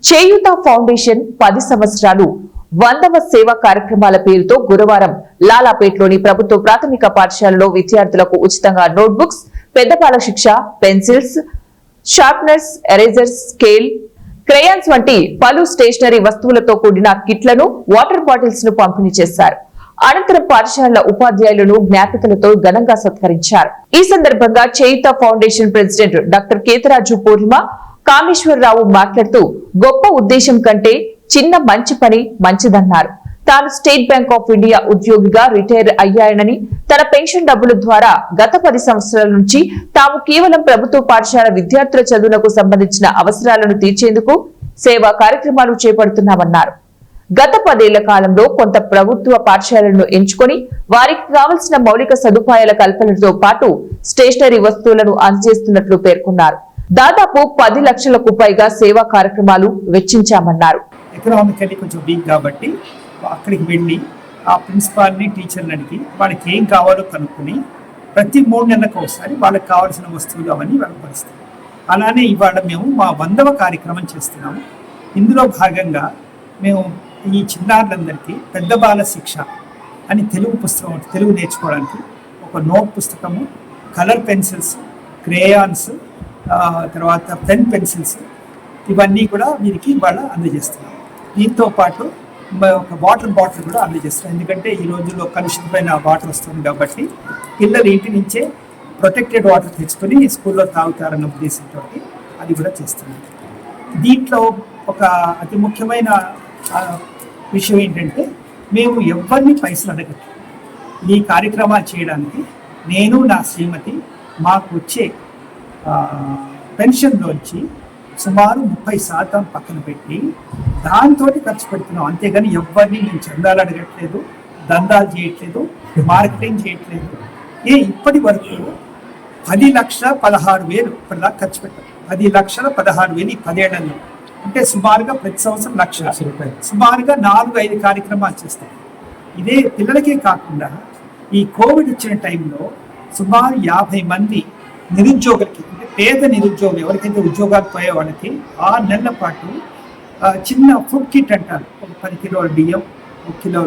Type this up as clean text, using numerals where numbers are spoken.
చేయూత foundation 10 సంవత్సరాలు 100వ సేవా కార్యక్రమాల పేరుతో గురువారం లాలాపేట్లోని ప్రభుత్వ ప్రాథమిక పాఠశాలలో విద్యార్థులకు ఉచితంగా నోట్బుక్స్, పెద్దపాల శిక్ష, pencils, sharpeners, erasers, scale, crayons వంటి పలు స్టేషనరీ వస్తువులతో కూడిన కిట్లను, వాటర్ బాటిల్స్ ను పంపిణీ చేశారు. అనంతరం పాఠశాలల ఉపాధ్యాయులను జ్ఞాపికలతో ఘనంగా సత్కరించారు. ఈ సందర్భంగా చేయూత ఫౌండేషన్ ప్రెసిడెంట్ డాక్టర్ కేతరాజు పూర్ణిమ కామేశ్వరరావు మాట్లాడుతూ గొప్ప ఉద్దేశం కంటే చిన్న మంచి పని మంచిదన్నారు. తాను స్టేట్ బ్యాంక్ ఆఫ్ ఇండియా ఉద్యోగిగా రిటైర్ అయ్యాయనని, తన పెన్షన్ డబ్బుల ద్వారా గత 10 సంవత్సరాల నుంచి తాము కేవలం ప్రభుత్వ పాఠశాల విద్యార్థుల చదువులకు సంబంధించిన అవసరాలను తీర్చేందుకు సేవా కార్యక్రమాలు చేపడుతున్నామన్నారు. గత 10 ఏళ్ల కాలంలో కొంత ప్రభుత్వ పాఠశాలలను ఎంచుకొని వారికి కావలసిన మౌలిక సదుపాయాల కల్పనతో పాటు స్టేషనరీ వస్తువులను అందజేస్తున్నట్లు పేర్కొన్నారు. దాదాపు 10 లక్షలకు పైగా సేవా కార్యక్రమాలు వెచ్చించామన్నారు. ఎకనామికల్లీ కొంచెం వీక్ కాబట్టి అక్కడికి వెళ్ళి ఆ ప్రిన్సిపాల్ని, టీచర్ని అడిగి వాళ్ళకి ఏం కావాలో కనుక్కొని ప్రతి 3 నెలలకు ఒకసారి వాళ్ళకి కావాల్సిన వస్తువులు అవన్నీ వాళ్ళకి పరుస్తాం. అలానే ఇవాళ మేము మా 100వ కార్యక్రమం చేస్తున్నాము. ఇందులో భాగంగా మేము ఈ చిన్నారులందరికీ పెద్ద బాల శిక్ష అని తెలుగు నేర్చుకోవడానికి ఒక నోట్ పుస్తకము, కలర్ పెన్సిల్స్, క్రేయాన్స్, తర్వాత పెన్సిల్స్ ఇవన్నీ కూడా వీరికి ఇవాళ అందజేస్తున్నాం. దీంతో పాటు ఒక వాటర్ బాటిల్ కూడా అందజేస్తున్నాం. ఎందుకంటే ఈ రోజుల్లో కలుషితమైన వాటర్ వస్తుంది కాబట్టి పిల్లలు ఇంటి నుంచే ప్రొటెక్టెడ్ వాటర్ తెచ్చుకొని స్కూల్లో తాగుతారన్న ఉద్దేశంతో అది కూడా చేస్తున్నాం. దీంట్లో ఒక అతి ముఖ్యమైన విషయం ఏంటంటే మేము ఎవరిని పైసలు అడగట్లేదు. ఈ కార్యక్రమాలు చేయడానికి నేను, నా శ్రీమతి మాకు వచ్చే పెన్షన్లోంచి సుమారు 30% పక్కన పెట్టి దాంతో ఖర్చు పెడుతున్నాం. అంతేగాని ఎవరిని మేము చందాలు అడగట్లేదు, దందాలు చేయట్లేదు, మార్కెటింగ్ చేయట్లేదు. ఇప్పటి వరకు 10,16,000 ఇప్పటిదాకా ఖర్చు పెట్టాం. 10,16,000 ఈ 10 ఏళ్లలో. అంటే సుమారుగా ప్రతి సంవత్సరం 1,00,000 రూపాయలు. సుమారుగా 4-5 కార్యక్రమాలు చేస్తాం. ఇదే పిల్లలకే కాకుండా ఈ కోవిడ్ ఇచ్చిన టైంలో సుమారు 50 మంది నిరుద్యోగులకి, అంటే పేద నిరుద్యోగులు ఎవరికైతే ఉద్యోగాలు పోయే వాళ్ళకి 6 నెలల పాటు చిన్న ఫుడ్ కిట్ అంటారు. ఒక 10 కిలోల బియ్యం, 1 కిలో